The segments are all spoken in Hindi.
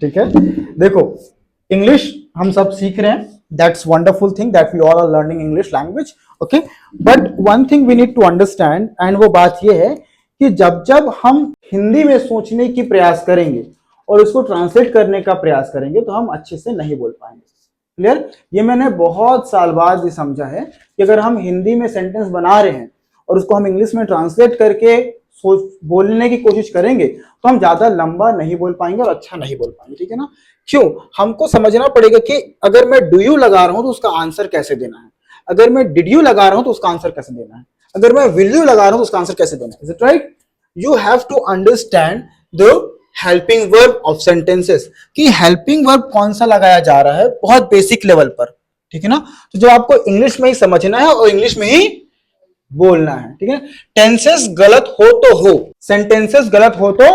ठीक है, देखो इंग्लिश हम सब सीख रहे हैं, that's wonderful thing that we all are learning English language, okay, but one thing we need to understand, and वो बात ये है कि जब जब हम हिंदी में सोचने की प्रयास करेंगे और उसको ट्रांसलेट करने का प्रयास करेंगे तो हम अच्छे से नहीं बोल पाएंगे। क्लियर? ये मैंने बहुत साल बाद ये समझा है कि अगर हम हिंदी में सेंटेंस बना रहे हैं और उसको हम इंग्लिश में ट्रांसलेट करके बोलने की कोशिश करेंगे तो हम ज्यादा लंबा नहीं बोल पाएंगे और अच्छा नहीं बोल पाएंगे। ठीक है ना? क्यों? हमको समझना पड़ेगा कि अगर मैं डू यू लगा रहा हूं तो उसका आंसर कैसे देना है, अगर मैं डिड यू लगा रहा हूं तो उसका आंसर कैसे देना है, अगर मैं विल यू लगा रहा हूं तो उसका आंसर कैसे देना है। Is it right? You have to understand the helping verb of sentences, कि हेल्पिंग वर्ब कौन सा लगाया जा रहा है बहुत बेसिक लेवल पर। ठीक है ना? तो जो आपको इंग्लिश में ही समझना है और इंग्लिश में ही बोलना है। ठीक है? टेंसेस गलत हो तो हो, सेंटेंसेस गलत हो तो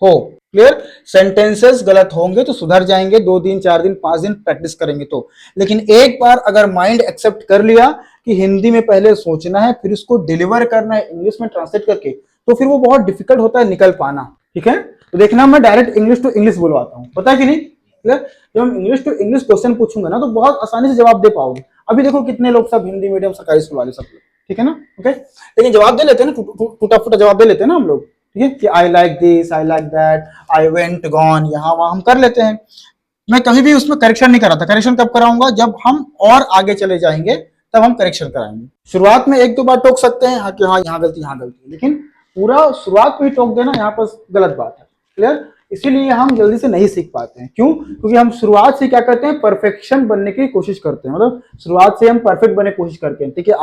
हो। क्लियर? सेंटेंसेस गलत होंगे तो सुधर जाएंगे, 2 दिन 4 दिन 5 दिन प्रैक्टिस करेंगे तो, लेकिन एक बार अगर माइंड एक्सेप्ट कर लिया कि हिंदी में पहले सोचना है फिर उसको डिलीवर करना है इंग्लिश में ट्रांसलेट करके, तो फिर वो बहुत डिफिकल्ट होता है निकल पाना। ठीक है? तो देखना मैं डायरेक्ट इंग्लिश टू इंग्लिश बोलवाता हूं, पता है कि नहीं? क्लियर? जब हम इंग्लिश टू इंग्लिश क्वेश्चन पूछूंगा ना तो बहुत आसानी से जवाब दे पाओगे। अभी देखो कितने लोग सब हिंदी मीडियम सरकारी स्कूल वाले सब लोग, ठीक है ना? ओके, लेकिन जवाब दे लेते हैं ना, टूटा फूटा जवाब दे लेते हैं ना हम लोग। ठीक है कि I like this, I like that, I went, gone, यहाँ वहां हम कर लेते हैं। मैं कभी भी उसमें करेक्शन नहीं कराता। करेक्शन कब कराऊंगा? जब हम और आगे चले जाएंगे तब हम करेक्शन कराएंगे। शुरुआत में 1-2 बार टोक सकते हैं, हाँ कि हाँ यहाँ गलती यहाँ गलती, लेकिन पूरा शुरुआत में ही टोक देना यहाँ पर गलत बात है। क्लियर? इसीलिए हम जल्दी से नहीं सीख पाते हैं। क्यों? क्योंकि हम शुरुआत से क्या करते हैं, परफेक्शन बनने की कोशिश करते हैं, मतलब शुरुआत से हम परफेक्ट बनने की कोशिश करते हैं। ठीक है,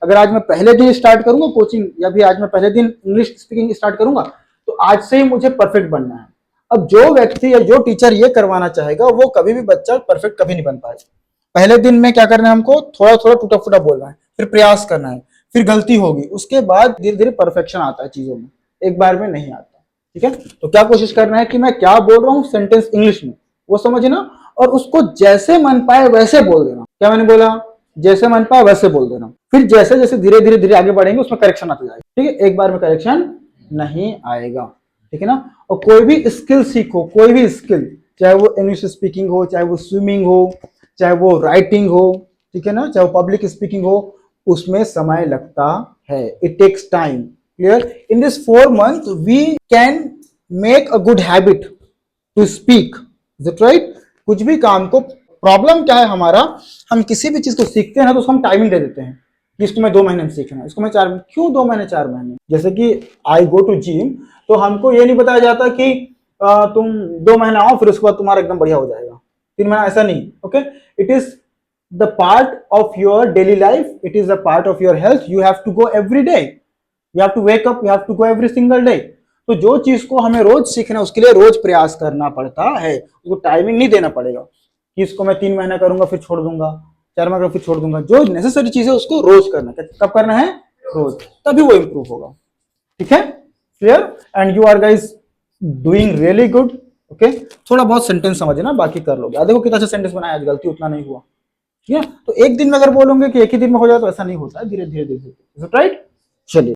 अगर आज मैं पहले दिन स्टार्ट करूंगा कोचिंग, या भी आज मैं पहले दिन इंग्लिश स्पीकिंग स्टार्ट करूंगा तो आज से ही मुझे परफेक्ट बनना है। अब जो व्यक्ति या जो टीचर ये करवाना चाहेगा वो कभी भी बच्चा परफेक्ट कभी नहीं बन पाएगा। पहले दिन में क्या करना है, हमको थोड़ा थोड़ा टूटा फूटा बोलना है, फिर प्रयास करना है, फिर गलती होगी, उसके बाद धीरे धीरे परफेक्शन आता है चीजों में, एक बार में नहीं आता। ठीक है? तो क्या कोशिश करना है कि मैं क्या बोल रहा हूँ सेंटेंस इंग्लिश में वो समझना और उसको जैसे मन पाए वैसे बोल देना। क्या मैंने बोला? जैसे मन पाए वैसे बोल देना। फिर जैसे जैसे धीरे धीरे धीरे आगे बढ़ेंगे उसमें करेक्शन आता जाएगा। ठीक है? एक बार में करेक्शन नहीं आएगा। ठीक है ना? और कोई भी स्किल सीखो, कोई भी स्किल, चाहे वो इंग्लिश स्पीकिंग हो, चाहे वो स्विमिंग हो, चाहे वो राइटिंग हो, ठीक है ना, चाहे वो पब्लिक स्पीकिंग हो, उसमें समय लगता है। It takes time. Clear? In this 4 months, we can make a good habit to speak. Is it right? कुछ भी काम को, प्रॉब्लम क्या है हमारा, हम किसी भी चीज को सीखते हैं ना तो उसको हम टाइमिंग दे देते हैं कि इसको मैं 2 महीने में सीखना है, इसको मैं 4 महीने। क्यों 2 महीने 4 महीने? जैसे कि आई गो टू जिम, तो हमको ये नहीं बताया जाता कि तुम 2 महीने आओ फिर उसके बाद तुम्हारा एकदम बढ़िया हो जाएगा, 3 महीना, ऐसा नहीं। Okay, it is the part of your daily life, it is the part of your health, you have to go every day, you have to wake up, you have to go every single day। तो जो चीज को हमें रोज सीखना है उसके लिए रोज प्रयास करना पड़ता है, उसको टाइमिंग नहीं देना पड़ेगा कि इसको मैं 3 महीना करूंगा फिर छोड़ दूंगा, 4 महीना फिर छोड़ दूंगा। जो नेसेसरी चीज है उसको रोज करना है। कब करना है? रोज, तभी वो इंप्रूव होगा। ठीक है? Clear? And you are guys doing really good. Okay, थोड़ा बहुत सेंटेंस समझना, बाकी कर लोगे। देखो कितना अच्छा सेंटेंस बनाया, आज गलती उतना नहीं हुआ। ठीक है? तो एक दिन में अगर बोलोगे कि एक ही दिन में हो जाए तो ऐसा नहीं होता है, धीरे धीरे धीरे। राइट? चलिए।